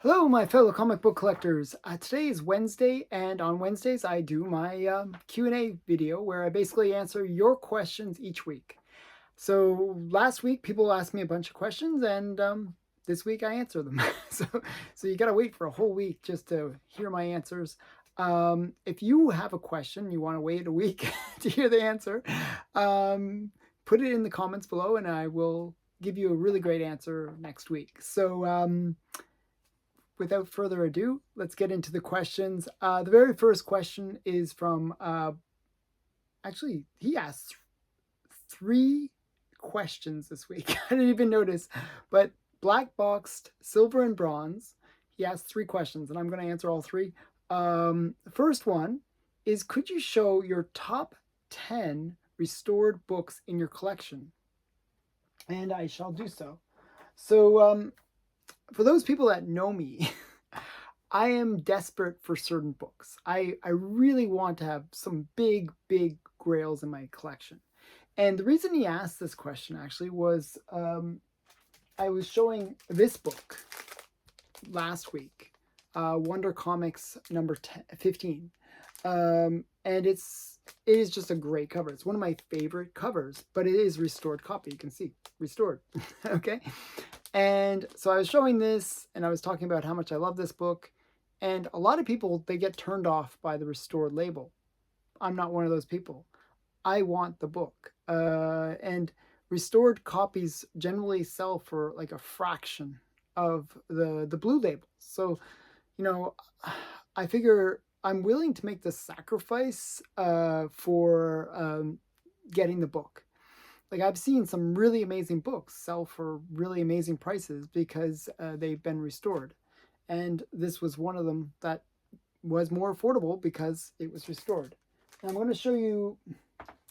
Hello, my fellow comic book collectors. Today is Wednesday, and on Wednesdays I do my Q&A video where I basically answer your questions each week. So last week people asked me a bunch of questions, and this week I answer them. so you got to wait for a whole week just to hear my answers. If you have a question, you want to wait a week to hear the answer, put it in the comments below, and I will give you a really great answer next week. So without further ado, let's get into the questions. The very first question is from, actually, he asked 3 questions this week. I didn't even notice, but Black Boxed, Silver, and Bronze. He asked 3 questions, and I'm going to answer all 3. The first one is, could you show your top 10 restored books in your collection? And I shall do so. So, for those people that know me, I am desperate for certain books. I really want to have some big grails in my collection. And the reason he asked this question actually was I was showing this book last week, Wonder Comics number 15. And it is just a great cover. It's one of my favorite covers, but it is restored copy. You can see, restored. Okay. And so I was showing this, and I was talking about how much I love this book. And a lot of people, they get turned off by the restored label. I'm not one of those people. I want the book. And restored copies generally sell for like a fraction of the blue label. So, you know, I figure I'm willing to make the sacrifice for getting the book. Like, I've seen some really amazing books sell for really amazing prices because they've been restored. And this was one of them that was more affordable because it was restored. And I'm going to show you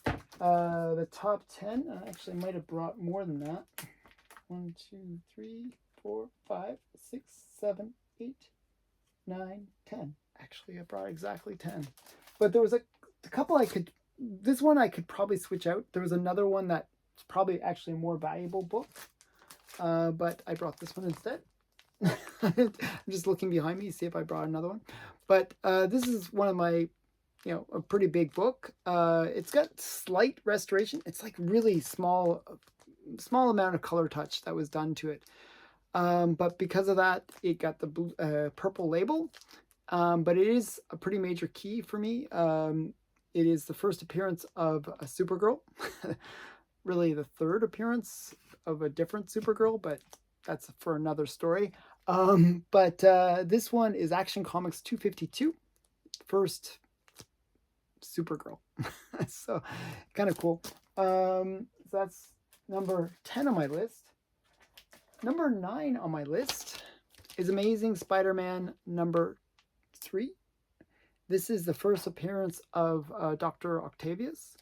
the top 10. I actually might have brought more than that. 1, 2, 3, 4, 5, 6, 7, 8, 9, 10. Actually, I brought exactly 10. But there was a couple I could... This one I could probably switch out. There was another one that's probably actually a more valuable book. But I brought this one instead. I'm just looking behind me to see if I brought another one. But this is one of my, a pretty big book. It's got slight restoration. It's like really small amount of color touch that was done to it. But because of that, it got the blue, purple label. But it is a pretty major key for me. It is the first appearance of a Supergirl. Really the third appearance of a different Supergirl, but that's for another story. But this one is Action Comics 252, first Supergirl. So kind of cool. So that's number 10 on my list. Number 9 on my list is Amazing Spider-Man number 3. This is the first appearance of Dr. Octavius,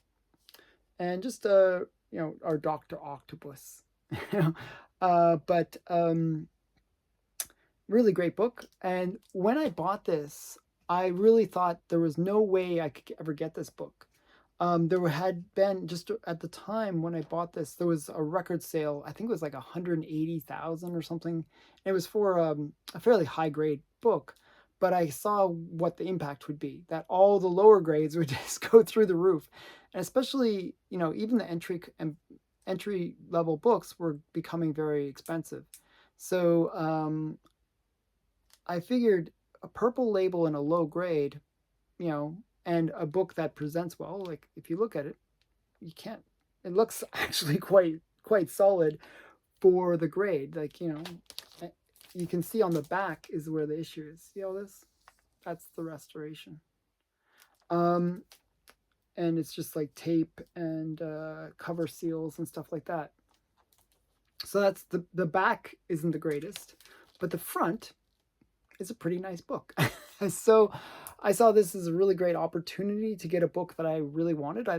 and just our Dr. Octopus. But really great book. And when I bought this, I really thought there was no way I could ever get this book. There had been, just at the time when I bought this, there was a record sale. I think it was like 180,000 or something. It was for a fairly high grade book. But I saw what the impact would be, that all the lower grades would just go through the roof. And especially, even the entry level books were becoming very expensive. So I figured a purple label and a low grade, and a book that presents well, like if you look at it, it looks actually quite solid for the grade. Like, you can see on the back is where the issue is. See all this? That's the restoration. And it's just like tape and cover seals and stuff like that. So that's the back isn't the greatest, but the front is a pretty nice book. So I saw this as a really great opportunity to get a book that I really wanted.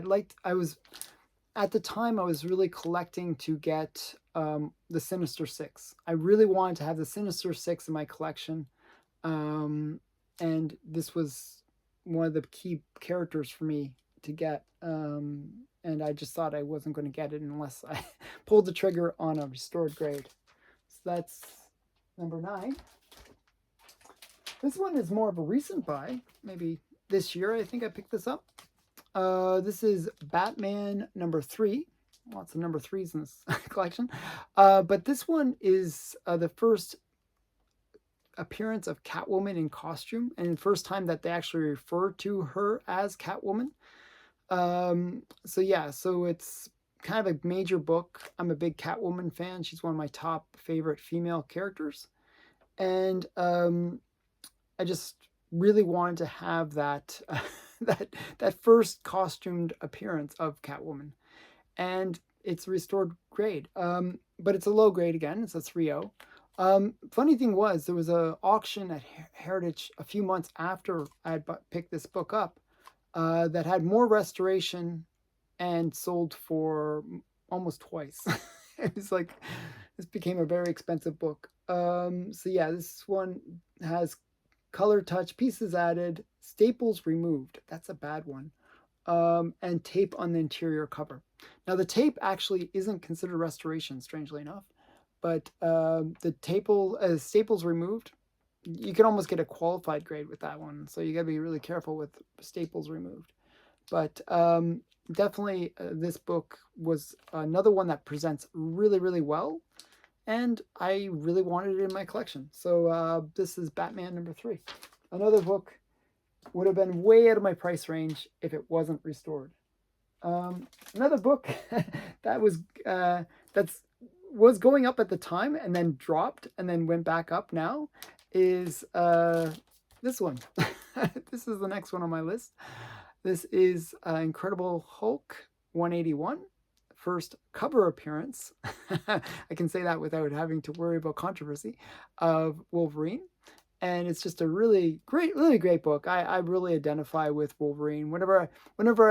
At the time, I was really collecting to get the Sinister Six. I really wanted to have the Sinister Six in my collection. And this was one of the key characters for me to get. And I just thought I wasn't going to get it unless I pulled the trigger on a restored grade. So that's number 9. This one is more of a recent buy. Maybe this year I think I picked this up. This is Batman #3. Lots of #3s in this collection. But this one is the first appearance of Catwoman in costume, and the first time that they actually refer to her as Catwoman. So yeah, so it's kind of a major book. I'm a big Catwoman fan. She's one of my top favorite female characters. And I just really wanted to have that that first costumed appearance of Catwoman. And it's restored grade. But it's a low grade again. It's a 3.0. Funny thing was, there was an auction at Heritage a few months after I had picked this book up that had more restoration and sold for almost twice. It was like, this became a very expensive book. So yeah, this one has color touch, pieces added, staples removed. That's a bad one. And tape on the interior cover. Now the tape actually isn't considered restoration, strangely enough, but the staples removed, you can almost get a qualified grade with that one. So you got to be really careful with staples removed. But definitely this book was another one that presents really, really well. And I really wanted it in my collection. So this is Batman #3. Another book would have been way out of my price range if it wasn't restored. Another book that was going up at the time and then dropped and then went back up now is this one. This is the next one on my list. This is Incredible Hulk 181. First cover appearance, I can say that without having to worry about controversy, of Wolverine. And it's just a really great book. I really identify with Wolverine. Whenever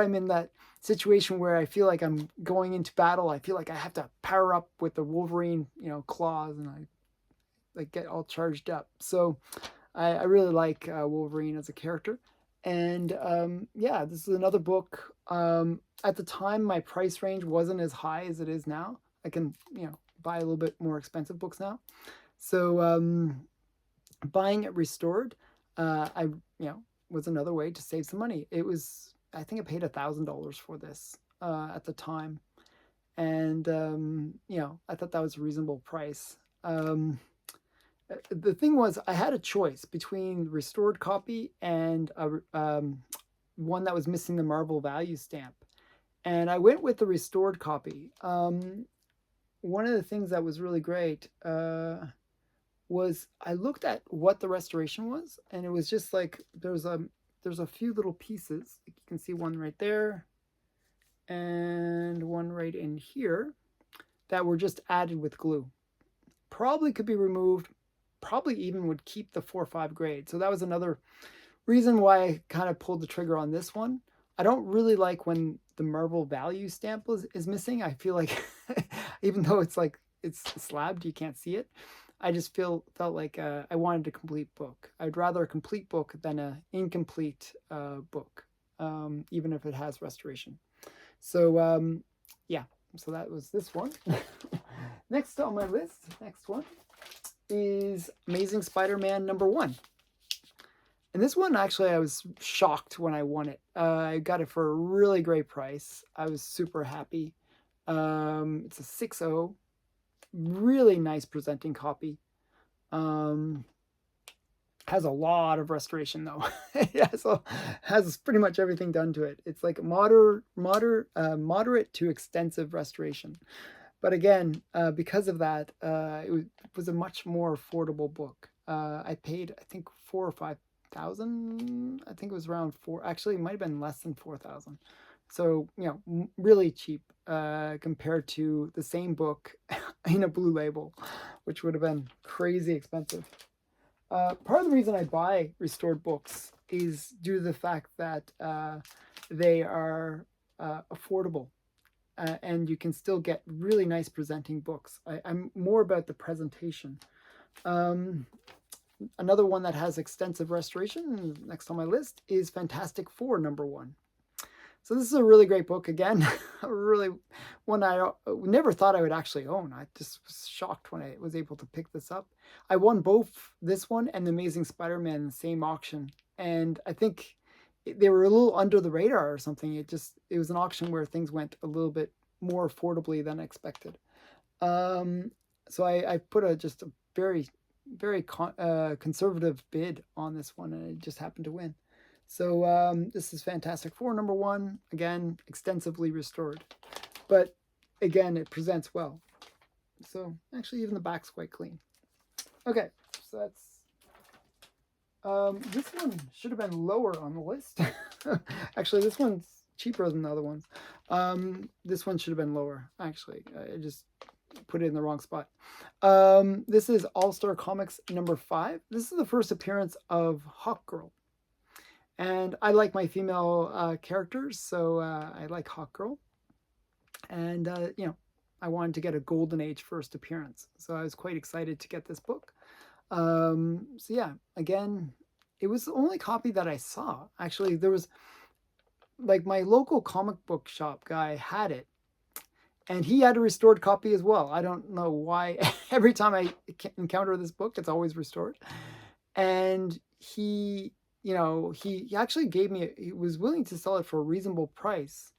I'm in that situation where I feel like I'm going into battle, I feel like I have to power up with the Wolverine, claws, and I like get all charged up. So I really like Wolverine as a character. And yeah, this is another book. At the time, my price range wasn't as high as it is now. I can, buy a little bit more expensive books now. So buying it restored, I, was another way to save some money. It was, I think I paid $1,000 for this at the time. And, I thought that was a reasonable price. The thing was, I had a choice between the restored copy and one that was missing the Marvel value stamp. And I went with the restored copy. One of the things that was really great was I looked at what the restoration was, and it was just like there's a few little pieces. You can see one right there and one right in here that were just added with glue. Probably could be removed, probably even would keep the 4-5 grade. So that was another reason why I kind of pulled the trigger on this one. I don't really like when the Marvel value stamp is missing. I feel like even though it's slabbed, you can't see it. I just felt like I wanted a complete book. I'd rather a complete book than an incomplete book, even if it has restoration. So yeah, so that was this one. Next on my list, next one is Amazing Spider-Man #1. And this one, actually, I was shocked when I won it. I got it for a really great price. I was super happy. It's a 6.0. Really nice presenting copy. Has a lot of restoration, though. It has pretty much everything done to it. It's like moderate to extensive restoration. But again, because of that, it was a much more affordable book. I paid, I think, 4,000 or 5,000. I think it was around 4. Actually, it might have been less than 4,000. So, really cheap compared to the same book in a blue label, which would have been crazy expensive. Part of the reason I buy restored books is due to the fact that they are affordable. And you can still get really nice presenting books. I'm more about the presentation. Another one that has extensive restoration, next on my list, is Fantastic Four #1. So this is a really great book again. Really one I never thought I would actually own. I just was shocked when I was able to pick this up. I won both this one and The Amazing Spider-Man in the same auction. And I think they were a little under the radar or something. It was an auction where things went a little bit more affordably than expected. Um, so I put just a very conservative bid on this one, and it just happened to win. So this is Fantastic Four #1, again, extensively restored. But again, it presents well. So actually even the back's quite clean. Okay, so that's... this one should have been lower on the list. Actually, this one's cheaper than the other ones. This one should have been lower, actually. I just put it in the wrong spot. This is All-Star Comics #5. This is the first appearance of Hawkgirl. And I like my female characters, so I like Hawkgirl. And, you know, I wanted to get a Golden Age first appearance. So I was quite excited to get this book. So yeah, again, it was the only copy that I saw. Actually, there was, like, my local comic book shop guy had it. And he had a restored copy as well. I don't know why. Every time I encounter this book, it's always restored. And he, you know, he actually gave me, he was willing to sell it for a reasonable price.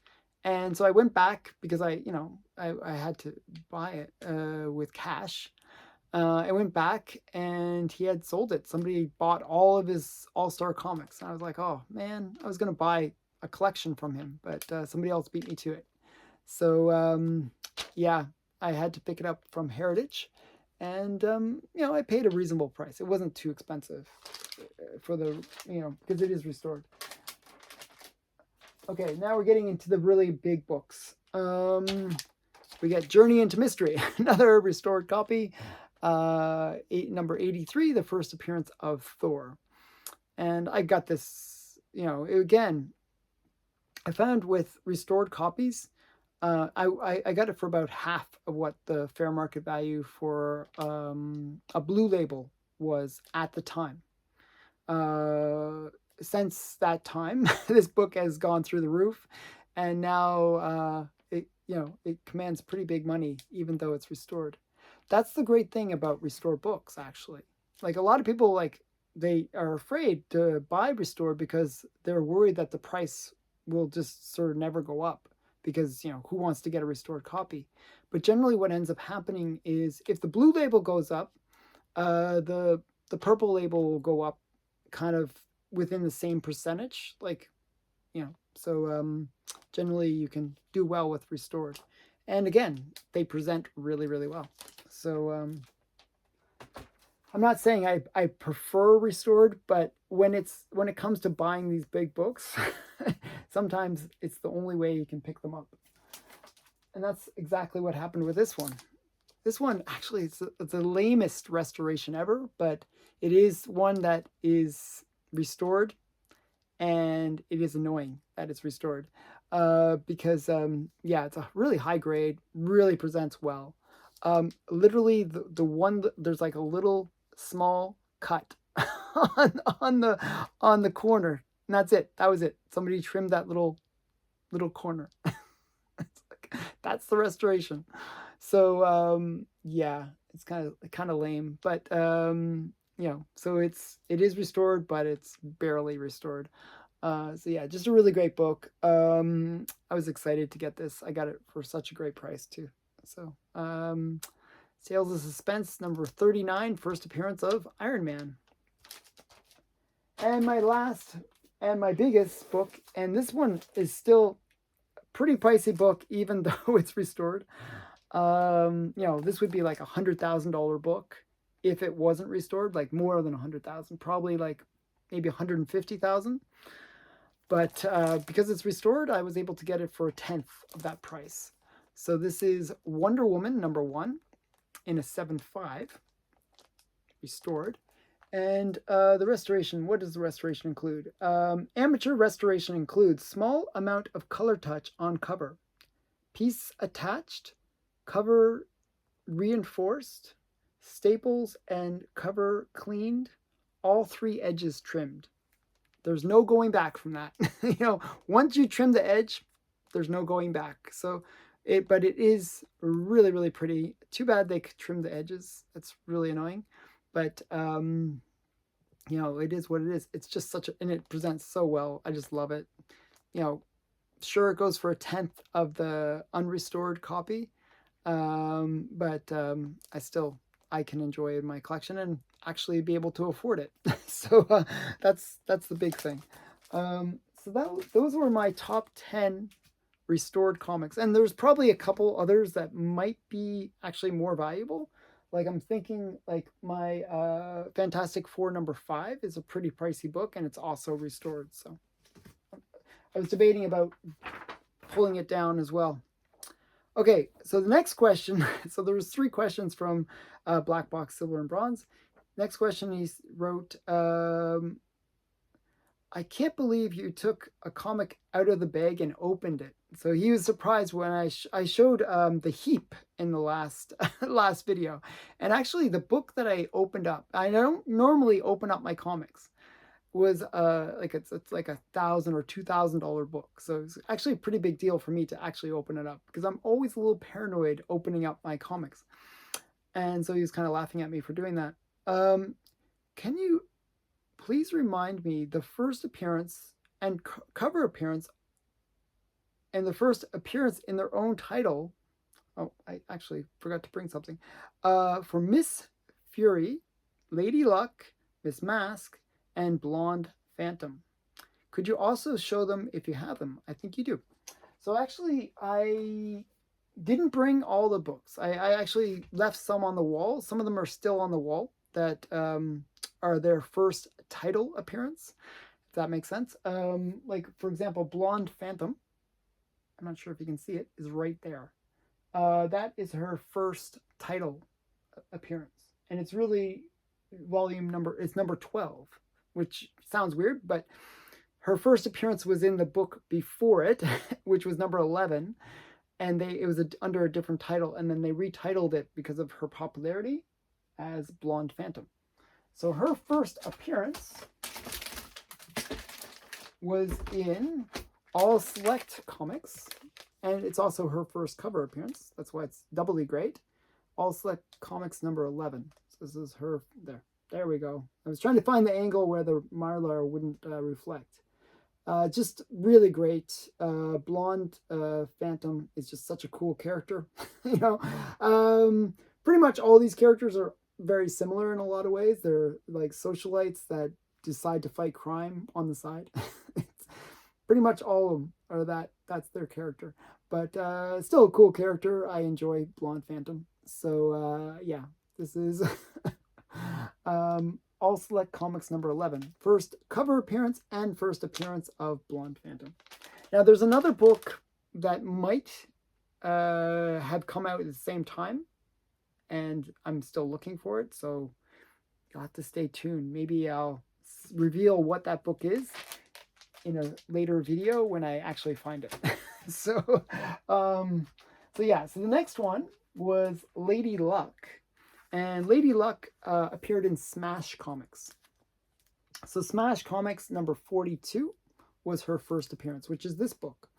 And so I went back because I had to buy it with cash. I went back and he had sold it. Somebody bought all of his All-Star comics. And I was like, oh man, I was going to buy a collection from him, but somebody else beat me to it. So yeah, I had to pick it up from Heritage. And, you know, I paid a reasonable price. It wasn't too expensive for the, you know, because it is restored. Okay, now we're getting into the really big books. We get Journey into Mystery, another restored copy. Number 83, the first appearance of Thor. And I got this, you know, again, I found with restored copies, I got it for about half of what the fair market value for a blue label was at the time. Since that time, this book has gone through the roof, and now it commands pretty big money, even though it's restored. That's the great thing about restored books, actually. Like, a lot of people, like, they are afraid to buy restored because they're worried that the price will just sort of never go up, because, you know, who wants to get a restored copy? But generally what ends up happening is if the blue label goes up, the purple label will go up kind of within the same percentage, like, you know, so generally you can do well with restored. And again, they present really, really well. So I'm not saying I prefer restored, but when it comes to buying these big books, sometimes it's the only way you can pick them up. And that's exactly what happened with this one. This one, actually, it's the lamest restoration ever, but it is one that is restored, and it is annoying that it's restored. Because, yeah, it's a really high grade, really presents well. Literally, the one, there's like a little small cut on the corner, and that's it. That was it. Somebody trimmed that little corner. That's the restoration. So yeah, it's kind of lame, but you know, so it is restored, but it's barely restored. So yeah, just a really great book. I was excited to get this. I got it for such a great price too. So Sales of Suspense number 39, first appearance of Iron Man. And my last and my biggest book, and this one is still a pretty pricey book, even though it's restored. You know, this would be like $100,000 book if it wasn't restored, like more than 100,000, probably like maybe 150,000. But because it's restored, I was able to get it for a tenth of that price. So this is Wonder Woman #1 in a 7.5, restored. And the restoration, what does the restoration include? Amateur restoration includes small amount of color touch on cover, piece attached, cover reinforced, staples and cover cleaned, all 3 edges trimmed. There's no going back from that. Once you trim the edge, there's no going back. But it is really, really pretty. Too bad they could trim the edges. That's really annoying. But it is what it is. It's just and it presents so well. I just love it. Sure, it goes for a 1/10 of the unrestored copy, but I can enjoy it in my collection and actually be able to afford it. So that's the big thing. Those were my top 10 restored comics, and there's probably a couple others that might be actually more valuable. Like I'm thinking, like my Fantastic Four #5 is a pretty pricey book, and it's also restored. So I was debating about pulling it down as well. Okay, so the next question. So there was 3 questions from Black Box, Silver, and Bronze. Next question, he wrote, I can't believe you took a comic out of the bag and opened it. So he was surprised when I showed the heap in the last last video. And actually the book that I opened up, I don't normally open up my comics, was it's like $1,000 or $2,000 book. So it's actually a pretty big deal for me to actually open it up, because I'm always a little paranoid opening up my comics. And so he was kind of laughing at me for doing that. Can you please remind me the first appearance and cover appearance and the first appearance in their own title? Oh, I actually forgot to bring something. For Miss Fury, Lady Luck, Miss Masque, and Blonde Phantom. Could you also show them if you have them? I think you do. So actually, I didn't bring all the books. I actually left some on the wall. Some of them are still on the wall that are their first title appearance, if that makes sense. Like, for example, Blonde Phantom, I'm not sure if you can see it, is right there. That is her first title appearance. And it's really it's number 12, which sounds weird, but her first appearance was in the book before it, which was number 11. And it was under a different title, and then they retitled it because of her popularity as Blonde Phantom. So her first appearance was in All Select Comics, and it's also her first cover appearance. That's why it's doubly great. All Select Comics number 11. So this is her there. There we go. I was trying to find the angle where the Mylar wouldn't reflect. Just really great. Blonde Phantom is just such a cool character. Pretty much all these characters are very similar in a lot of ways. They're like socialites that decide to fight crime on the side. It's pretty much all of them are that's their character. But still a cool character. I enjoy Blonde Phantom. So yeah, this is All Select Comics number 11. First cover appearance and first appearance of Blonde Phantom. Now there's another book that might have come out at the same time, and I'm still looking for it, so you'll have to stay tuned. Maybe I'll reveal what that book is in a later video when I actually find it. So yeah, so the next one was Lady Luck. And Lady Luck appeared in Smash Comics. So Smash Comics number 42 was her first appearance, which is this book.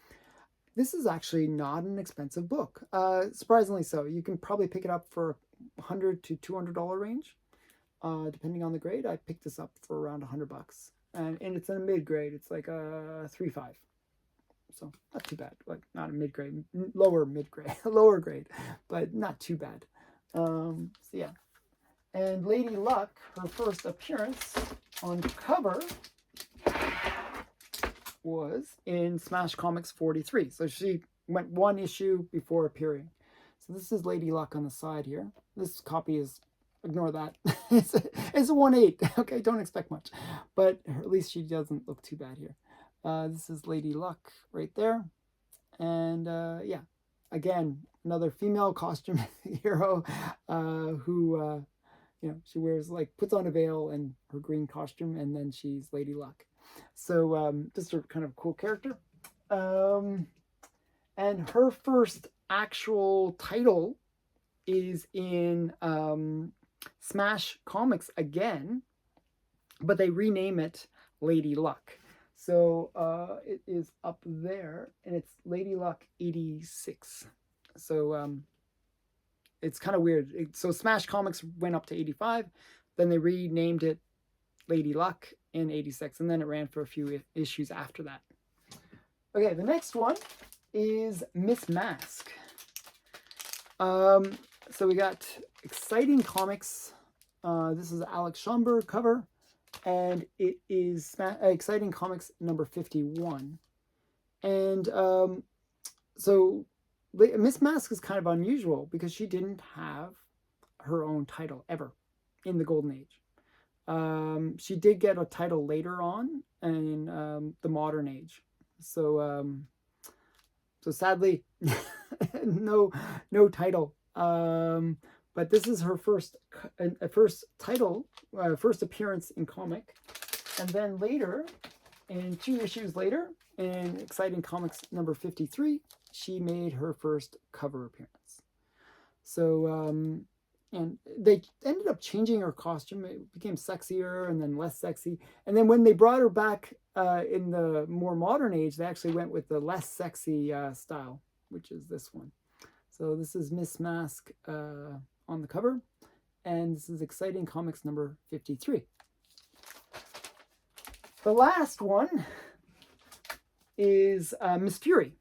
This is actually not an expensive book. Surprisingly so. You can probably pick it up for $100 to $200 range, depending on the grade. I picked this up for around $100. And it's in a mid-grade. It's like a 3.5. So not too bad. Like not a mid-grade, lower mid-grade, lower grade, but not too bad. So yeah, and Lady Luck, her first appearance on cover was in Smash Comics 43. So she went one issue before appearing. So this is Lady Luck on the side here. This copy is, ignore that. It's a 1/8. Okay, don't expect much, but at least she doesn't look too bad here. This is Lady Luck right there, and yeah. Again, another female costume hero who, she wears, puts on a veil and her green costume, and then she's Lady Luck. So just a kind of cool character. And her first actual title is in Smash Comics again, but they rename it Lady Luck. So it is up there, and it's Lady Luck 86. So it's kind of weird. So Smash Comics went up to 85, then they renamed it Lady Luck in 86, and then it ran for a few issues after that. Okay, the next one is Miss Masque. So we got Exciting Comics. This is Alex Schomburg cover, and it is Exciting Comics number 51. And so Miss Masque is kind of unusual because she didn't have her own title ever in the Golden Age. She did get a title later on in the Modern Age. So sadly, no title. But this is her first title, first appearance in comic, and then later, in 2 issues later, in Exciting Comics number 53, she made her first cover appearance. So and they ended up changing her costume. It became sexier and then less sexy. And then when they brought her back in the more modern age, they actually went with the less sexy style, which is this one. So this is Miss Masque on the cover, and this is Exciting Comics number 53. The last one is Miss Fury.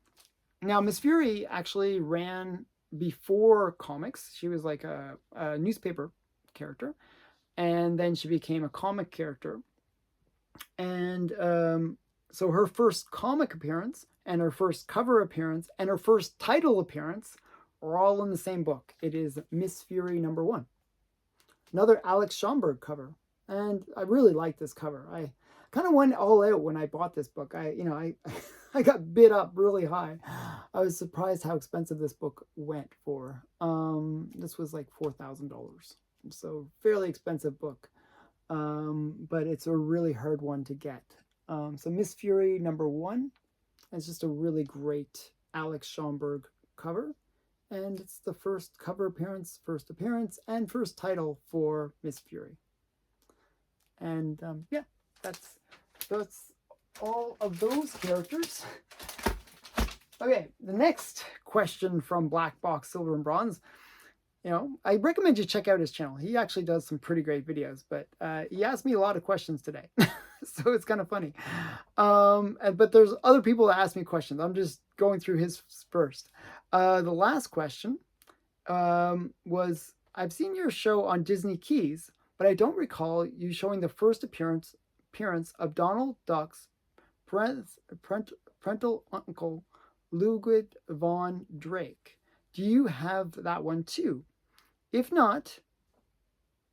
Now, Miss Fury actually ran before comics. She was like a newspaper character, and then she became a comic character. And so her first comic appearance and her first cover appearance and her first title appearance are all in the same book. It is Miss Fury number 1. Another Alex Schomburg cover. And I really like this cover. I kind of went all out when I bought this book. I got bid up really high. I was surprised how expensive this book went for. This was like $4,000. So fairly expensive book. But it's a really hard one to get. So Miss Fury number 1 is just a really great Alex Schomburg cover. And it's the first cover appearance, and first title for Miss Fury. And yeah, that's all of those characters. Okay, the next question from Black Box Silver and Bronze. I recommend you check out his channel. He actually does some pretty great videos, but he asked me a lot of questions today. So it's kind of funny. But there's other people that ask me questions. I'm just going through his first. The last question was, I've seen your show on Disney Keys, but I don't recall you showing the first appearance of Donald Duck's parental uncle, Ludwig Von Drake. Do you have that one too? If not,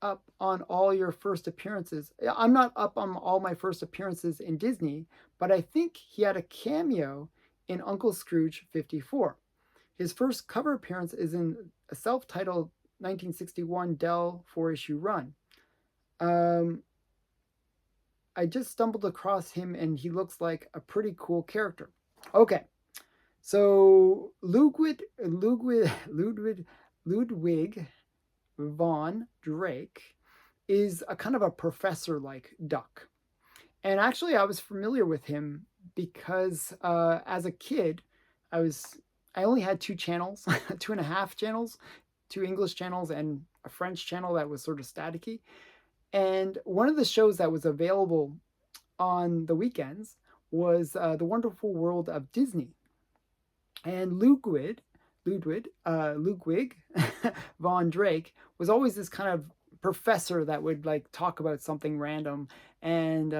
up on all your first appearances. I'm not up on all my first appearances in Disney, but I think he had a cameo in Uncle Scrooge 54. His first cover appearance is in a self-titled 1961 Dell 4-issue run. I just stumbled across him and he looks like a pretty cool character. Okay, so Ludwig Von Drake is a kind of a professor-like duck. And actually I was familiar with him because as a kid, I only had 2 channels, 2.5 channels, 2 English channels and a French channel that was sort of staticky. And one of the shows that was available on the weekends was The Wonderful World of Disney. And Ludwig Von Drake was always this kind of professor that would like talk about something random and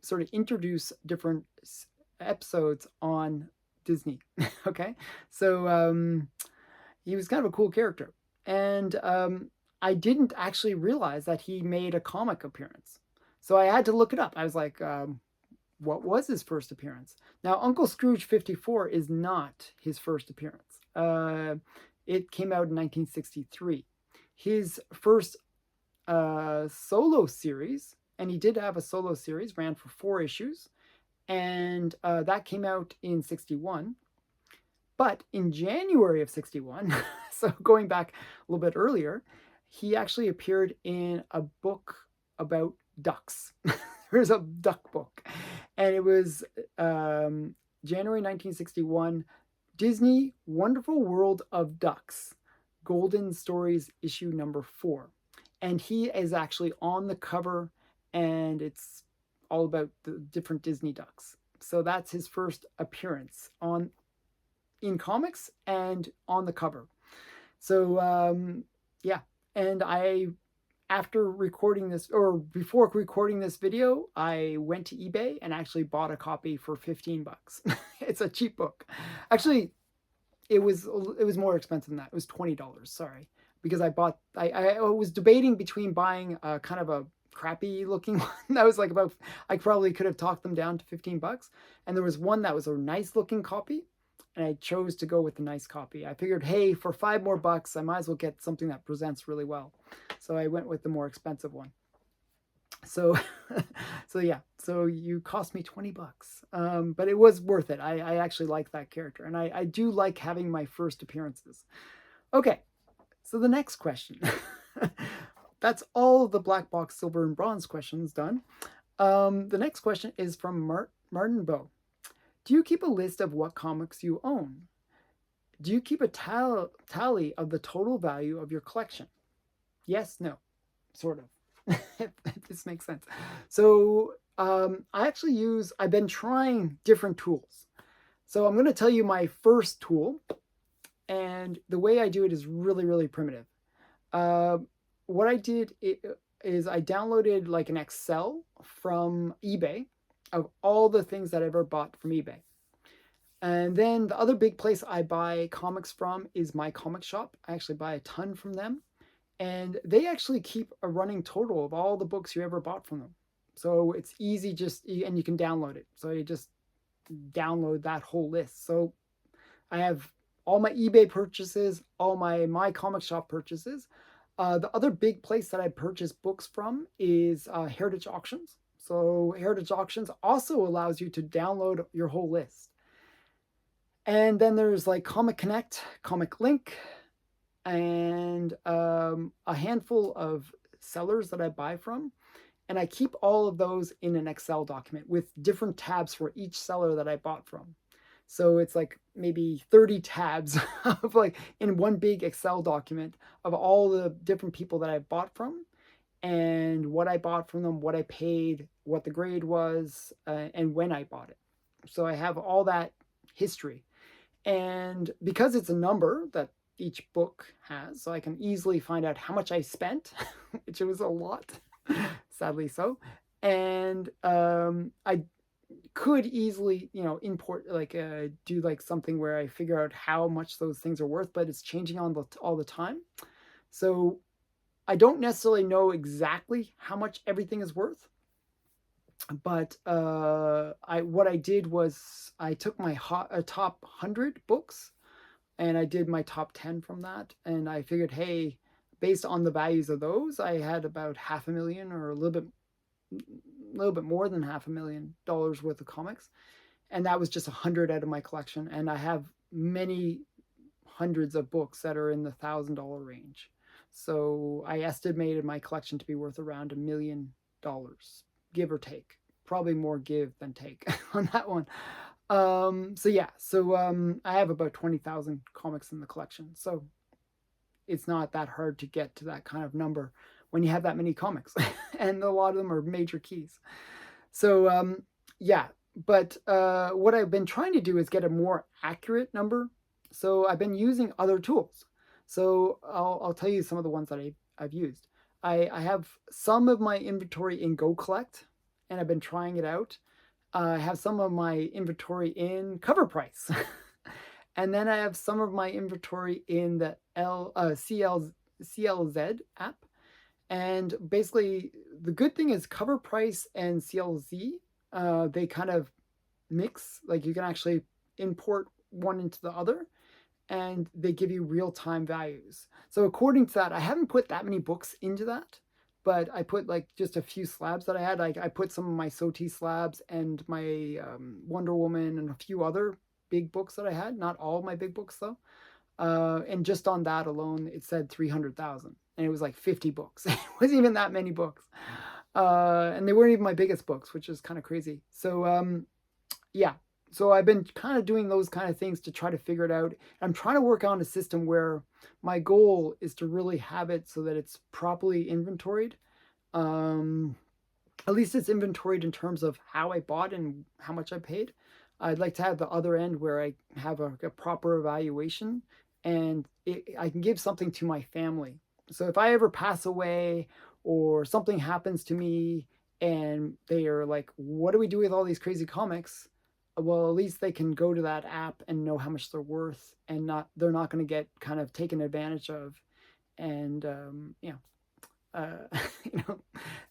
sort of introduce different episodes on Disney. Okay, so he was kind of a cool character, and I didn't actually realize that he made a comic appearance, so I had to look it up. I was like, what was his first appearance? Now, Uncle Scrooge 54 is not his first appearance. It came out in 1963. His first solo series, and he did have a solo series, ran for 4 issues, and that came out in 61. But in January of 61, so going back a little bit earlier, he actually appeared in a book about ducks. there was a duck book, and it was January 1961, Disney Wonderful World of Ducks, Golden Stories issue number 4. And he is actually on the cover, and it's all about the different Disney ducks. So that's his first appearance on in comics and on the cover. So yeah, and after recording this, or before recording this video, I went to eBay and actually bought a copy for 15 bucks. It's a cheap book. Actually, it was more expensive than that. It was $20, sorry. Because I was debating between buying a kind of a crappy looking one that was like about, I probably could have talked them down to 15 bucks. And there was one that was a nice looking copy, and I chose to go with the nice copy. I figured, hey, for $5 more, I might as well get something that presents really well. So I went with the more expensive one. So, so yeah, so you cost me 20 bucks, but it was worth it. I actually like that character, and I do like having my first appearances. Okay, so the next question. That's all of the black box, silver, and bronze questions done. The next question is from Martin Bow. Do you keep a list of what comics you own? Do you keep a tally of the total value of your collection? Yes, no, sort of. If this makes sense. So I've been trying different tools. So I'm going to tell you my first tool, and the way I do it is really, really primitive. What I did is I downloaded like an Excel from eBay of all the things that I ever bought from eBay. And then the other big place I buy comics from is my comic shop. I actually buy a ton from them. And they actually keep a running total of all the books you ever bought from them. So it's easy and you can download it. So you just download that whole list. So I have all my eBay purchases, all my comic shop purchases. The other big place that I purchase books from is Heritage Auctions. So Heritage Auctions also allows you to download your whole list. And then there's like Comic Connect, Comic Link, and a handful of sellers that I buy from. And I keep all of those in an Excel document with different tabs for each seller that I bought from. So it's like maybe 30 tabs of like in one big Excel document of all the different people that I bought from, and what I bought from them, what I paid, what the grade was, and when I bought it. So I have all that history. And because it's a number that each book has, so I can easily find out how much I spent, which was a lot, sadly so. And I could easily, import, like do like something where I figure out how much those things are worth, but it's changing all the time. So I don't necessarily know exactly how much everything is worth. But what I did was I took my top 100 books, and I did my top 10 from that. And I figured, hey, based on the values of those, I had about $500,000 or a little bit more than $500,000 worth of comics. And that was just 100 out of my collection. And I have many hundreds of books that are in the $1,000 range. So I estimated my collection to be worth around $1 million, give or take. Probably more give than take on that one. So yeah, I have about 20,000 comics in the collection. So it's not that hard to get to that kind of number when you have that many comics. And a lot of them are major keys. So yeah, but what I've been trying to do is get a more accurate number. So I've been using other tools. So I'll tell you some of the ones that I've used. I have some of my inventory in Go Collect, and I've been trying it out. I have some of my inventory in Cover Price. And then I have some of my inventory in the CLZ app. And basically, the good thing is Cover Price and CLZ, they kind of mix. Like you can actually import one into the other, and they give you real-time values. So according to that, I haven't put that many books into that, but I put like just a few slabs that I had. Like I put some of my Soti slabs and my Wonder Woman and a few other big books that I had. Not all of my big books though. And just on that alone, it said 300,000, and it was like 50 books. It wasn't even that many books. And they weren't even my biggest books, which is kind of crazy. So yeah, so I've been kind of doing those kind of things to try to figure it out. I'm trying to work on a system where my goal is to really have it so that it's properly inventoried. Um, at least it's inventoried in terms of how I bought and how much I paid. I'd like to have the other end where I have a proper evaluation and I can give something to my family. So if I ever pass away or something happens to me and they are like, what do we do with all these crazy comics? Well, at least they can go to that app and know how much they're worth and they're not going to get kind of taken advantage of. And, you know,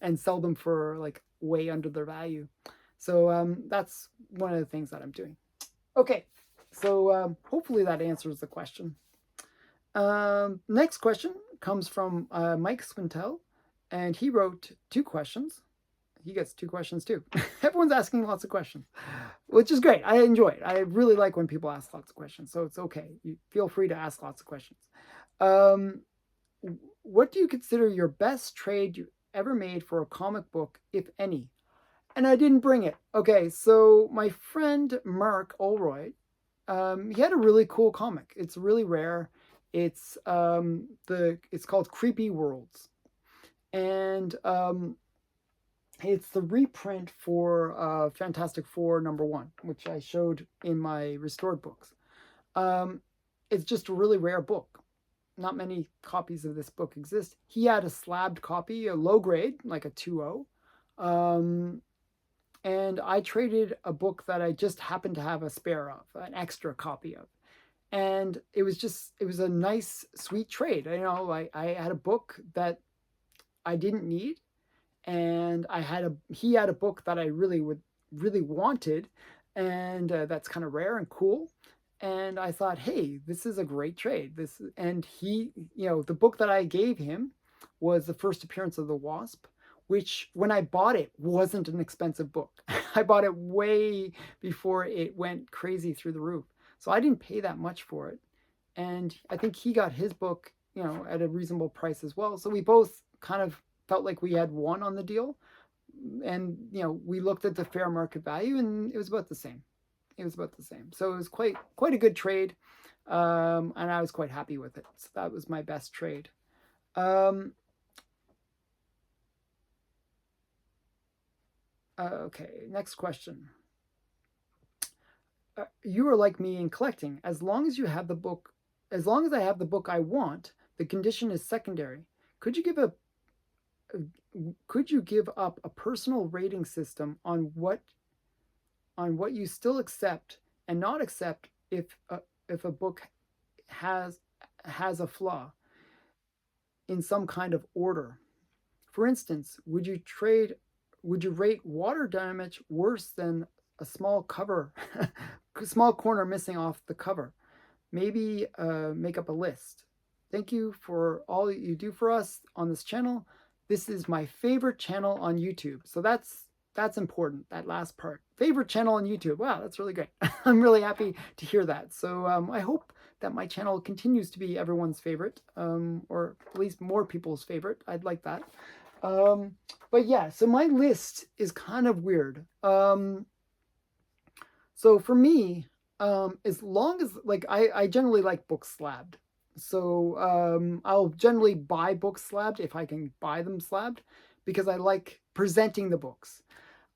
and sell them for like way under their value. So that's one of the things that I'm doing. Okay, so hopefully that answers the question. Next question comes from Mike Swintel, and he wrote 2 questions. He gets 2 questions too. Everyone's asking lots of questions, which is great. I enjoy it. I really like when people ask lots of questions, so it's okay. You feel free to ask lots of questions. Um, what do you consider your best trade you ever made for a comic book, if any? And I didn't bring it. Okay, so my friend Mark Olroyd, he had a really cool comic. It's really rare. It's called Creepy Worlds, and it's the reprint for Fantastic Four #1, which I showed in my restored books. Um, it's just a really rare book. Not many copies of this book exist. He had a slabbed copy, a low grade, like a 2.0. And I traded a book that I just happened to have a spare of, an extra copy of. And it was a nice, sweet trade. I had a book that I didn't need, and he had a book that I really wanted, and that's kind of rare and cool. And I thought, hey, this is a great trade. And the book that I gave him was the first appearance of the Wasp, which when I bought it wasn't an expensive book. I bought it way before it went crazy through the roof, so I didn't pay that much for it. And I think he got his book, at a reasonable price as well. So we both kind of felt like we had won on the deal, and we looked at the fair market value, and it was about the same. So it was quite a good trade, and I was quite happy with it. So that was my best trade. Okay, next question. You are like me in collecting. As long as I have the book I want, the condition is secondary. Could you give up a personal rating system on what you still accept and not accept if a book has a flaw in some kind of order? For instance, would you rate water damage worse than a small small corner missing off the cover? Maybe make up a list. Thank you for all that you do for us on this channel. This is my favorite channel on YouTube. So that's important, that last part. Favorite channel on YouTube. Wow, that's really great. I'm really happy to hear that. So I hope that my channel continues to be everyone's favorite, or at least more people's favorite. I'd like that. But yeah, so my list is kind of weird. So for me, as long as I generally like books slabbed. So I'll generally buy books slabbed if I can buy them slabbed, because I like presenting the books.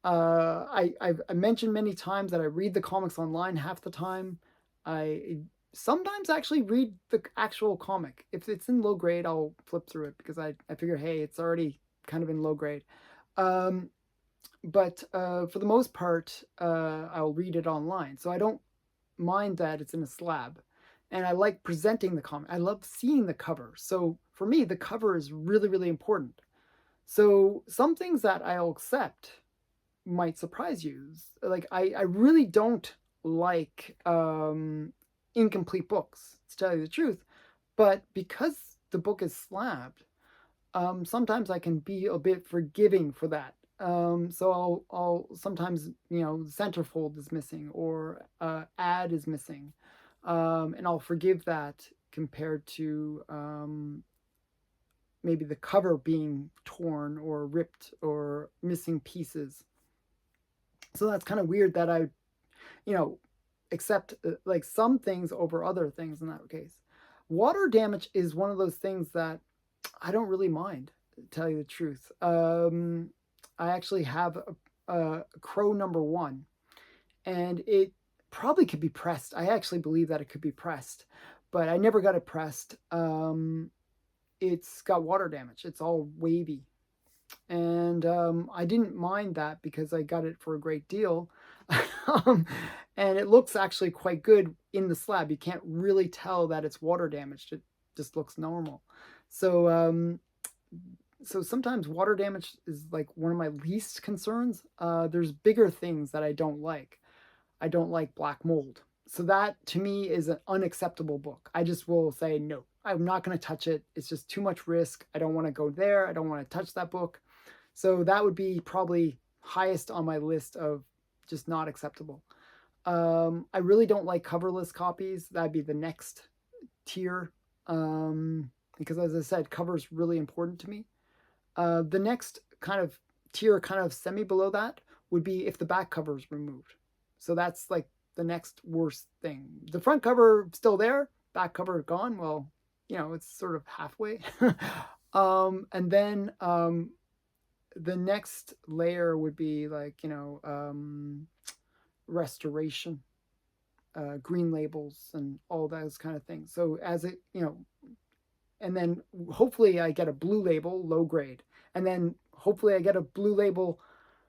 I've mentioned many times that I read the comics online half the time. I sometimes actually read the actual comic. If it's in low grade, I'll flip through it because I figure, hey, it's already kind of in low grade. But for the most part, I'll read it online. So I don't mind that it's in a slab. And I like presenting the comic. I love seeing the cover. So for me, the cover is really, really important. So some things that I'll accept might surprise you. Like I really don't like incomplete books, to tell you the truth. But because the book is slabbed, sometimes I can be a bit forgiving for that. So I'll sometimes, centerfold is missing or ad is missing, and I'll forgive that compared to maybe the cover being torn or ripped or missing pieces. So that's kind of weird that I, you know, accept like some things over other things in that case. Water damage is one of those things that I don't really mind, to tell you the truth. I actually have a Crow #1, and it probably could be pressed. I actually believe that it could be pressed, but I never got it pressed. It's got water damage. It's all wavy, and I didn't mind that because I got it for a great deal. um, and it looks actually quite good in the slab. You can't really tell that it's water damaged. It just looks normal. So so sometimes water damage is like one of my least concerns. There's bigger things that I don't like. I don't like black mold. So that to me is an unacceptable book. I just will say no. I'm not going to touch it. It's just too much risk. I don't want to go there. I don't want to touch that book. So that would be probably highest on my list of just not acceptable. I really don't like coverless copies. That'd be the next tier. Because as I said, cover is really important to me. The next kind of tier, kind of semi below that, would be if the back cover is removed. So that's like the next worst thing. The front cover still there, back cover gone. Well, it's sort of halfway. And then the next layer would be like, restoration, green labels, and all those kind of things. So as it, and then hopefully I get a blue label, low grade. And then hopefully I get a blue label,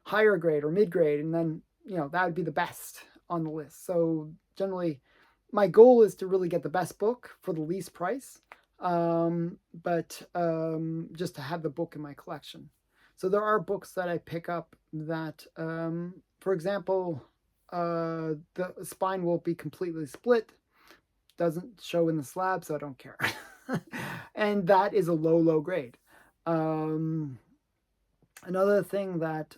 higher grade or mid grade. And then, that would be the best on the list. So generally, my goal is to really get the best book for the least price, but just to have the book in my collection. So there are books that I pick up that, for example, the spine will be completely split. Doesn't show in the slab, so I don't care. And that is a low grade. Another thing that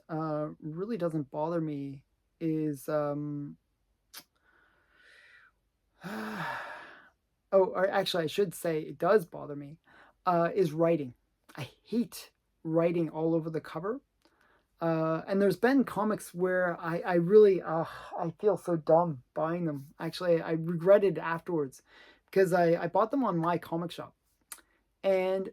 really doesn't bother me is or actually I should say it does bother me, is writing. I hate writing all over the cover. And there's been comics where I really, I feel so dumb buying them. Actually, I regretted afterwards because I bought them on my comic shop. And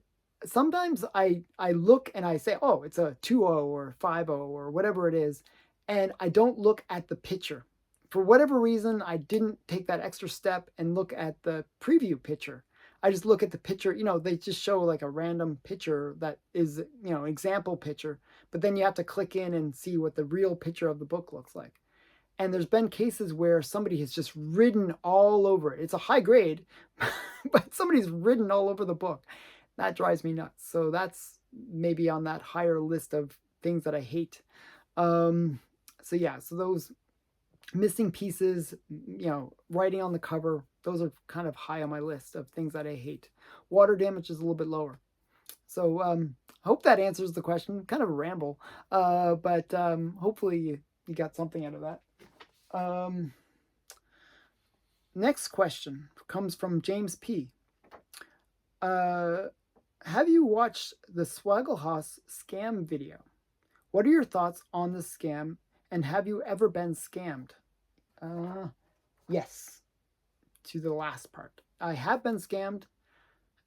sometimes I look and I say, oh, it's a 2.0 or 5.0 or whatever it is. And I don't look at the picture. For whatever reason, I didn't take that extra step and look at the preview picture. I just look at the picture, they just show like a random picture that is, example picture, but then you have to click in and see what the real picture of the book looks like. And there's been cases where somebody has just ridden all over it. It's a high grade, but somebody's ridden all over the book. That drives me nuts. So that's maybe on that higher list of things that I hate. So yeah, so those missing pieces, writing on the cover, those are kind of high on my list of things that I hate. Water damage is a little bit lower. So I hope that answers the question. Kind of a ramble, but hopefully you got something out of that. Next question comes from James P. Have you watched the Swagglehaus scam video? What are your thoughts on the scam, and have you ever been scammed? Yes, to the last part. I have been scammed,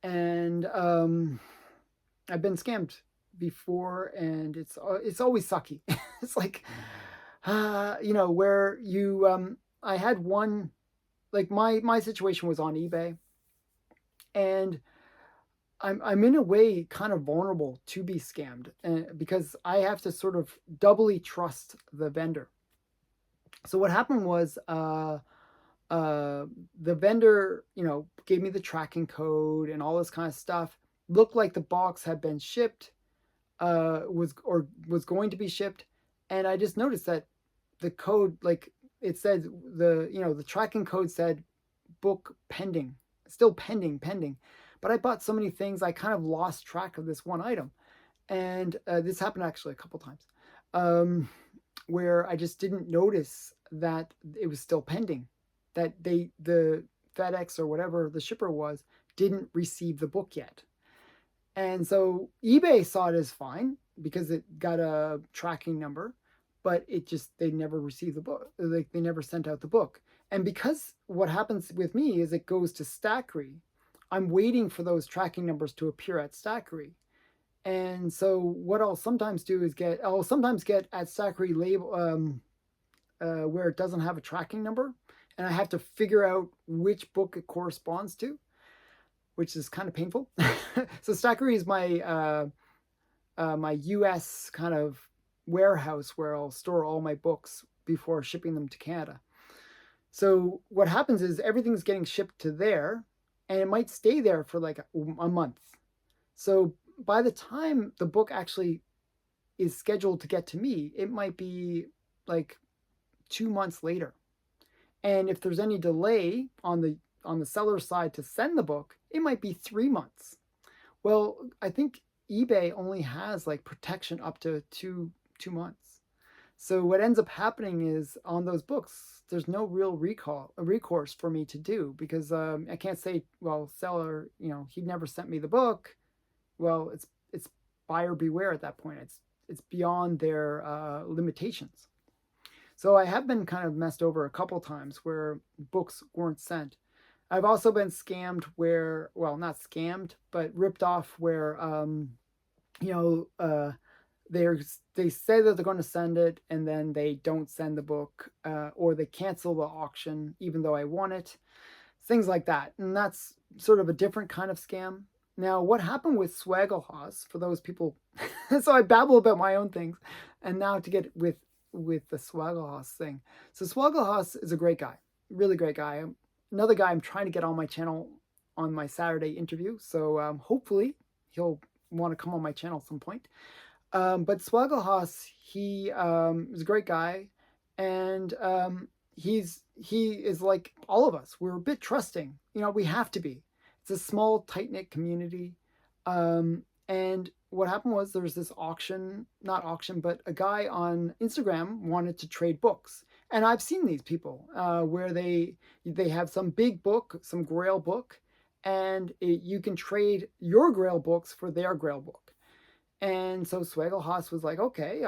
and I've been scammed before, and it's always sucky. It's like, where you, I had one, like my situation was on eBay, and I'm in a way kind of vulnerable to be scammed, because I have to sort of doubly trust the vendor. So what happened was, the vendor, gave me the tracking code and all this kind of stuff. Looked like the box had been shipped, was going to be shipped, and I just noticed that the code, like it said, the tracking code said book pending, still pending. But I bought so many things, I kind of lost track of this one item, and this happened actually a couple times, where I just didn't notice that it was still pending, that the FedEx or whatever the shipper was didn't receive the book yet. And so eBay saw it as fine because it got a tracking number, but they never received the book. Like they never sent out the book. And because what happens with me is it goes to Stackery, I'm waiting for those tracking numbers to appear at Stackery. And so what I'll sometimes do is I'll sometimes get at Stackery label where it doesn't have a tracking number, and I have to figure out which book it corresponds to, which is kind of painful. So Stackery is my U.S. kind of warehouse where I'll store all my books before shipping them to Canada. So what happens is everything's getting shipped to there, and it might stay there for like a month. So by the time the book actually is scheduled to get to me, it might be like 2 months later. And if there's any delay on the seller's side to send the book, it might be 3 months. Well, I think eBay only has like protection up to two months. So what ends up happening is on those books, there's no real recourse for me to do because I can't say, well, seller, he never sent me the book. Well, it's buyer beware at that point. It's beyond their limitations. So I have been kind of messed over a couple times where books weren't sent. I've also been scammed where, well, not scammed, but ripped off where, you know, uh, they say that they're going to send it and then they don't send the book, or they cancel the auction even though I won it, things like that. And that's sort of a different kind of scam. Now, what happened with Swagglehaus for those people? So I babble about my own things, and now to get with the Swagglehaus thing. So Swagglehaus is a great guy, really great guy. Another guy I'm trying to get on my channel on my Saturday interview. So hopefully he'll want to come on my channel at some point. But Swagglehaus, he is a great guy, and he is like all of us. We're a bit trusting. We have to be. It's a small, tight-knit community. And what happened was there was this not auction, but a guy on Instagram wanted to trade books. And I've seen these people where they have some big book, some Grail book, and you can trade your Grail books for their Grail book. And so Swagglehaus was like, okay,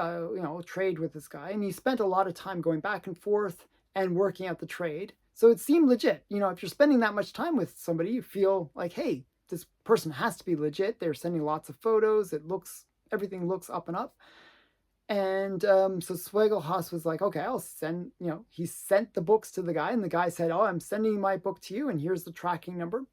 trade with this guy. And he spent a lot of time going back and forth and working out the trade. So it seemed legit. If you're spending that much time with somebody, you feel like, hey, this person has to be legit. They're sending lots of photos. Everything looks up and up. And so Swagglehaus was like, okay, I'll send, he sent the books to the guy, and the guy said, oh, I'm sending my book to you, and here's the tracking number.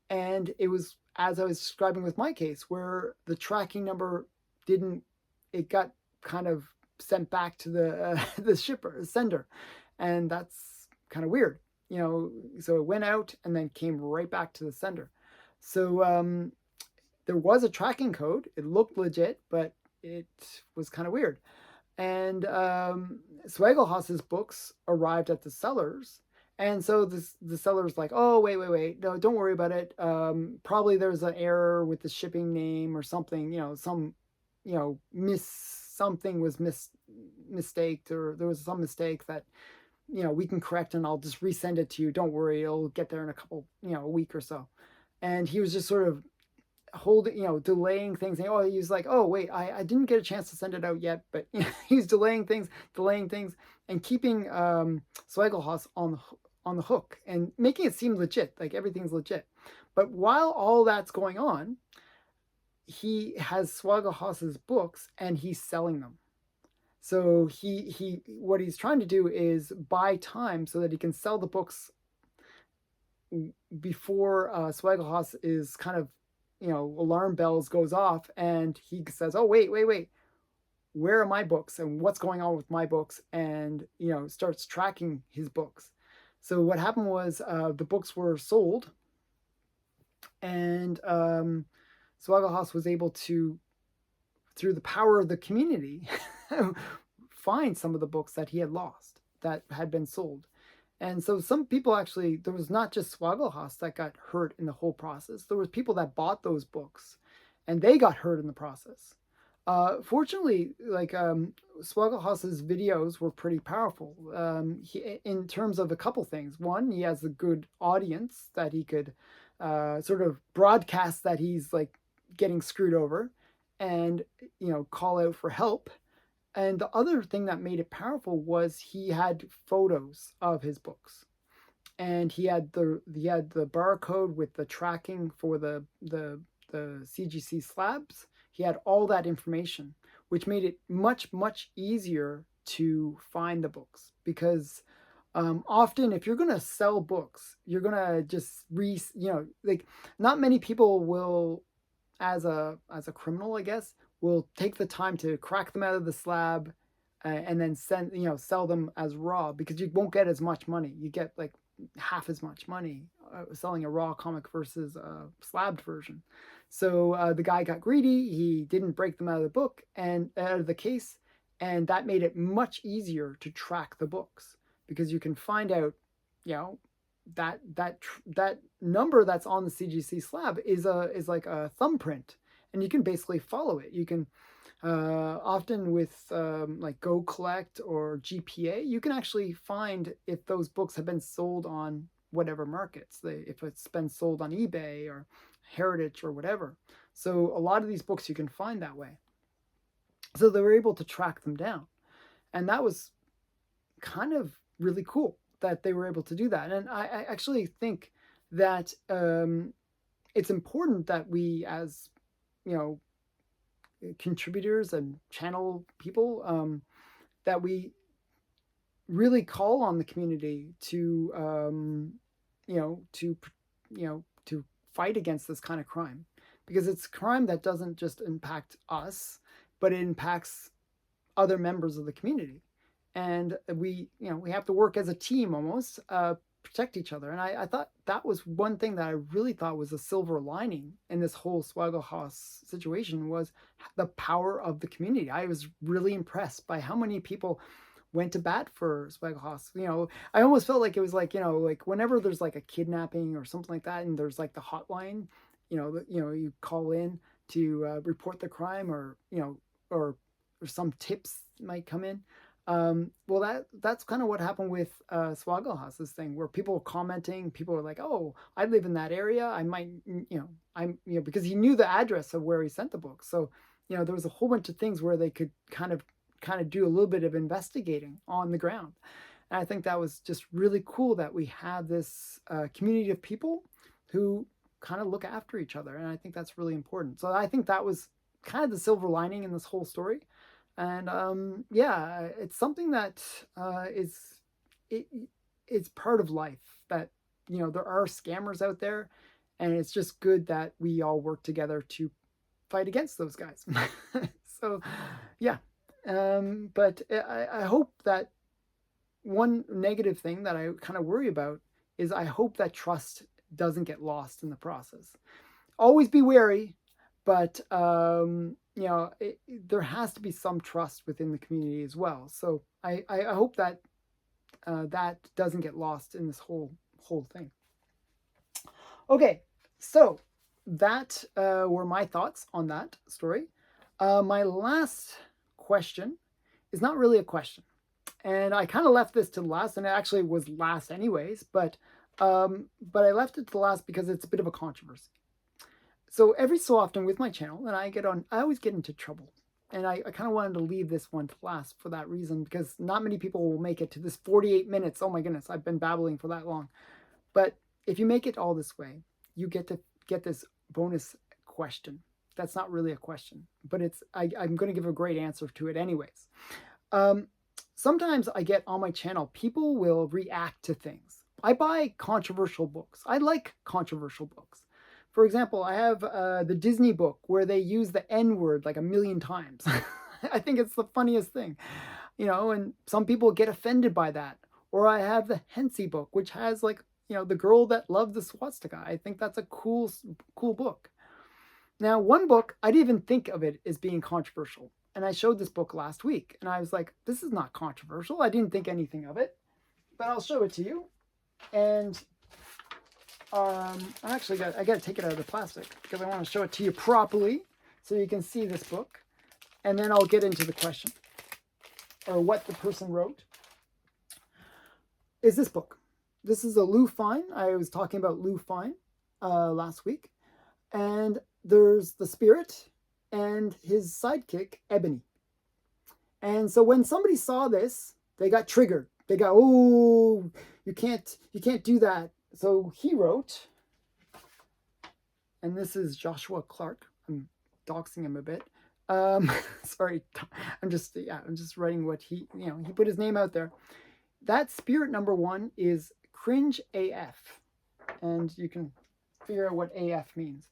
And it was, as I was describing with my case, where the tracking number it got kind of sent back to the sender. And that's kind of weird, so it went out and then came right back to the sender. So there was a tracking code. It looked legit, but it was kind of weird. And Swagglehaus's books arrived at the sellers. And so the seller's like, oh, wait. No, don't worry about it. Probably there's an error with the shipping name or something, something was mistaked, or there was some mistake that, we can correct, and I'll just resend it to you. Don't worry. It'll get there in a week or so. And he was just sort of delaying things. And, he was like, oh, wait, I didn't get a chance to send it out yet. But he's delaying things, and keeping Swagglehaus on the hook and making it seem legit, like everything's legit. But while all that's going on, he has Swagglehaus's books and he's selling them. So what he's trying to do is buy time so that he can sell the books before Swagglehaus is kind of, alarm bells goes off, and he says, oh, wait, where are my books and what's going on with my books? And, starts tracking his books. So what happened was the books were sold, and Swagglehaus was able to, through the power of the community, find some of the books that he had lost, that had been sold. And so some people actually, there was not just Swagglehaus that got hurt in the whole process. There was people that bought those books, and they got hurt in the process. Fortunately, like Swagglehaus's videos were pretty powerful in terms of a couple things. One, he has a good audience that he could sort of broadcast that he's like getting screwed over and, call out for help. And the other thing that made it powerful was he had photos of his books, and he had the barcode with the tracking for the CGC slabs. He had all that information, which made it much easier to find the books, because often if you're gonna sell books, you're gonna just like, not many people will, as a criminal, I guess, will take the time to crack them out of the slab, and then sell them as raw, because you won't get as much money. You get like half as much money selling a raw comic versus a slabbed version. So the guy got greedy. He didn't break them out of the book and out of the case, and that made it much easier to track the books, because you can find out, that number that's on the CGC slab is like a thumbprint, and you can basically follow it. You can often with like Go Collect or GPA, you can actually find if those books have been sold on whatever markets. If it's been sold on eBay or Heritage or whatever. So a lot of these books you can find that way. So they were able to track them down, and that was kind of really cool that they were able to do that. And I actually think that it's important that we, as contributors and channel people, that we really call on the community to to fight against this kind of crime, because it's crime that doesn't just impact us, but it impacts other members of the community. And we have to work as a team almost, protect each other. And I thought that was one thing that I really thought was a silver lining in this whole Swagglehaus situation, was the power of the community. I was really impressed by how many people went to bat for Swagglehaus. I almost felt like it was like, like whenever there's like a kidnapping or something like that, and there's like the hotline, you call in to report the crime, or some tips might come in. Well, that's kind of what happened with Swagglehaus, this thing where people were commenting. People were like, "Oh, I live in that area. I might, because he knew the address of where he sent the book." So, there was a whole bunch of things where they could kind of do a little bit of investigating on the ground. And I think that was just really cool that we have this community of people who kind of look after each other, and I think that's really important. So I think that was kind of the silver lining in this whole story. And it's something that it's part of life, that there are scammers out there, and it's just good that we all work together to fight against those guys. So yeah, but I hope that one negative thing that I kind of worry about is, I hope that trust doesn't get lost in the process. Always be wary, but there has to be some trust within the community as well. So I hope that that doesn't get lost in this whole thing. Okay, so that were my thoughts on that story. My last question is not really a question, and I kind of left this to last, and it actually was last anyways, but I left it to last because it's a bit of a controversy. So every so often with my channel, and I always get into trouble. And I kind of wanted to leave this one to last for that reason, because not many people will make it to this 48 minutes. Oh my goodness, I've been babbling for that long. But if you make it all this way, you get to get this bonus question. That's not really a question, but I'm going to give a great answer to it anyways. Sometimes I get on my channel, people will react to things. I buy controversial books. I like controversial books. For example, I have the Disney book where they use the N word like 1,000,000 times. I think it's the funniest thing, and some people get offended by that. Or I have the Hensi book, which has like, the girl that loved the swastika. I think that's a cool book. Now, one book, I didn't even think of it as being controversial. And I showed this book last week, and I was like, this is not controversial. I didn't think anything of it, but I'll show it to you. And I got to take it out of the plastic because I want to show it to you properly so you can see this book. And then I'll get into the question, or what the person wrote. Is this book. This is a Lou Fine. I was talking about Lou Fine last week. And there's the spirit and his sidekick, Ebony. And so when somebody saw this, they got triggered. They got, oh, you can't do that. So he wrote, and this is Joshua Clark. I'm doxing him a bit. Sorry, I'm just writing what he put his name out there. That spirit number 1 is cringe AF, and you can figure out what AF means.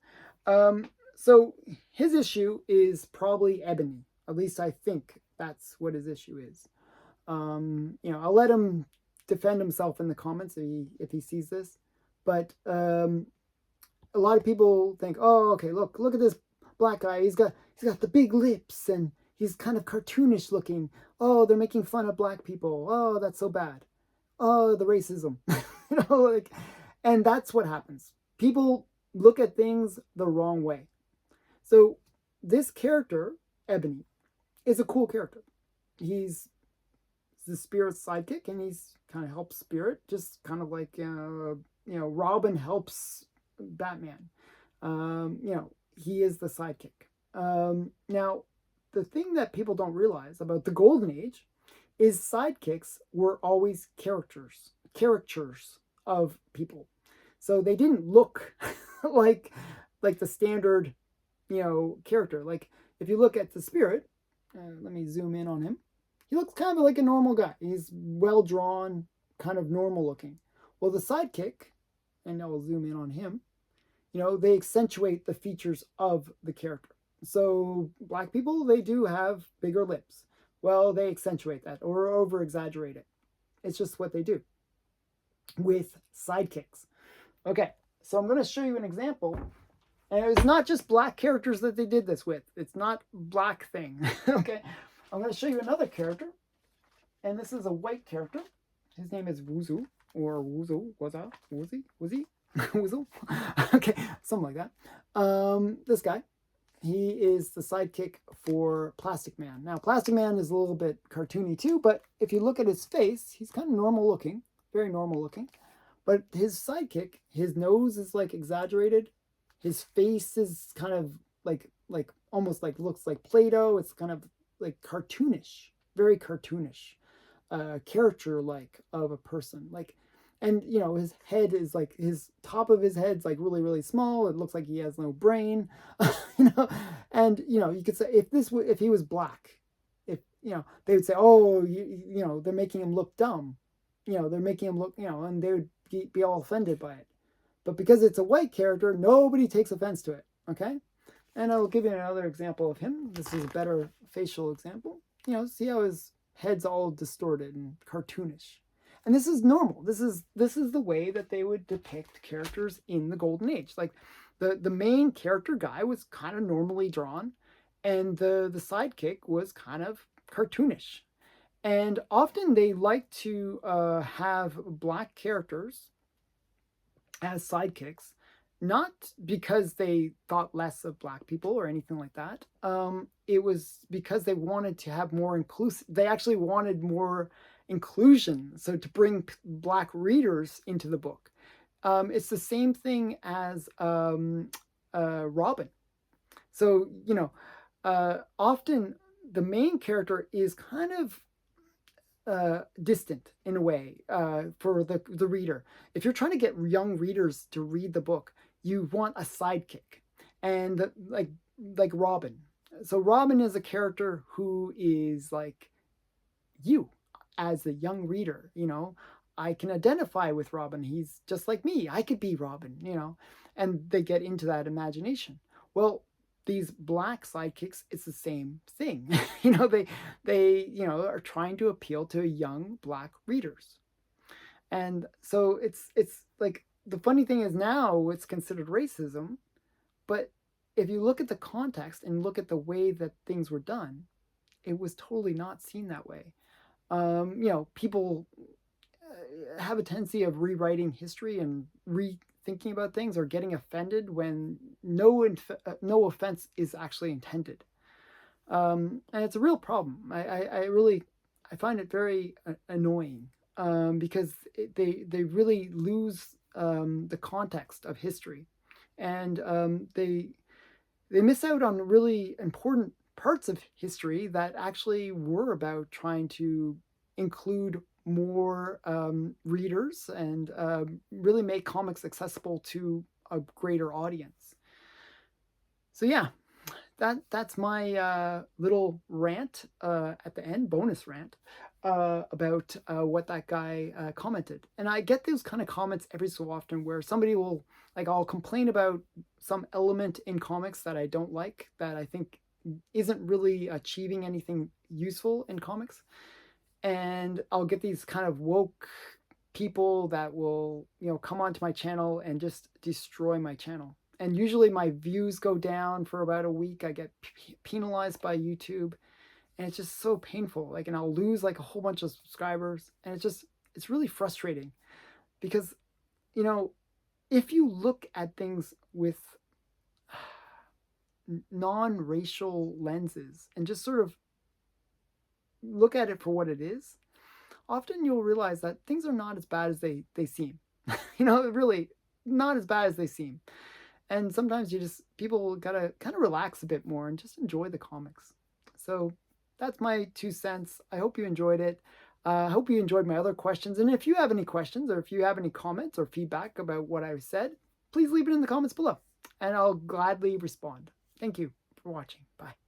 So his issue is probably Ebony. At least I think that's what his issue is. I'll let him defend himself in the comments if he sees this. But a lot of people think, oh, okay, look at this black guy. He's got the big lips and he's kind of cartoonish looking. Oh, they're making fun of black people. Oh, that's so bad. Oh, the racism. And that's what happens. People look at things the wrong way. So this character, Ebony, is a cool character. He's the Spirit's sidekick, and he's kind of helps Spirit, just kind of like Robin helps Batman. He is the sidekick. Now, the thing that people don't realize about the Golden Age is sidekicks were always caricatures of people. So they didn't look like the standard, character. Like if you look at the Spirit, let me zoom in on him. He looks kind of like a normal guy. He's well drawn, kind of normal looking. Well, the sidekick, and I'll zoom in on him, they accentuate the features of the character. So black people, they do have bigger lips. Well, they accentuate that or over exaggerate it. It's just what they do with sidekicks. Okay, so I'm going to show you an example. And it's not just black characters that they did this with. It's not black thing. Okay, I'm going to show you another character. And this is a white character. His name is Wuzu, or Wuzu, Wuzzy? Wuzu? Okay, something like that. This guy, he is the sidekick for Plastic Man. Now, Plastic Man is a little bit cartoony too, but if you look at his face, he's kind of normal looking, very normal looking. But his sidekick, his nose is like exaggerated. His face is kind of like almost like looks like Play-Doh. It's kind of like cartoonish, very cartoonish, character-like of a person. And his head is like, his top of his head's like really, really small. It looks like he has no brain. And you could say if he was black, they would say, oh, they're making him look dumb. They're making him look, and they would be all offended by it. But because it's a white character, nobody takes offense to it. Okay? And I'll give you another example of him. This is a better facial example. See how his head's all distorted and cartoonish. And this is normal. This is the way that they would depict characters in the Golden Age. Like the main character guy was kind of normally drawn, and the sidekick was kind of cartoonish. And often they like to have black characters as sidekicks, not because they thought less of black people or anything like that. It was because they wanted to have more inclusive. They actually wanted more inclusion, so to bring black readers into the book. It's the same thing as Robin. So often the main character is kind of distant in a way for the reader. If you're trying to get young readers to read the book, you want a sidekick, and like Robin. So Robin is a character who is like you as a young reader. I can identify with Robin. He's just like me. I could be Robin. And they get into that imagination. Well, these black sidekicks, it's the same thing. They are trying to appeal to young black readers. And so it's like, the funny thing is now it's considered racism, but if you look at the context and look at the way that things were done, it was totally not seen that way. People have a tendency of rewriting history and rethinking about things, or getting offended when no offense is actually intended. And it's a real problem. I find it very annoying, because they really lose the context of history, and they miss out on really important parts of history that actually were about trying to include more readers and really make comics accessible to a greater audience. So yeah, that's my little rant at the end, bonus rant about what that guy commented. And I get those kind of comments every so often where somebody will, like, I'll complain about some element in comics that I don't like, that I think isn't really achieving anything useful in comics, and I'll get these kind of woke people that will, come onto my channel and just destroy my channel. And usually my views go down for about a week. I get penalized by YouTube, and it's just so painful. Like, and I'll lose like a whole bunch of subscribers, and it's really frustrating because, if you look at things with non-racial lenses and just sort of look at it for what it is, often you'll realize that things are not as bad as they seem. Really not as bad as they seem. And sometimes people gotta kind of relax a bit more and just enjoy the comics. So that's my 2 cents. I hope you enjoyed it. I hope you enjoyed my other questions. And if you have any questions, or if you have any comments or feedback about what I've said, please leave it in the comments below, and I'll gladly respond. Thank you for watching. Bye.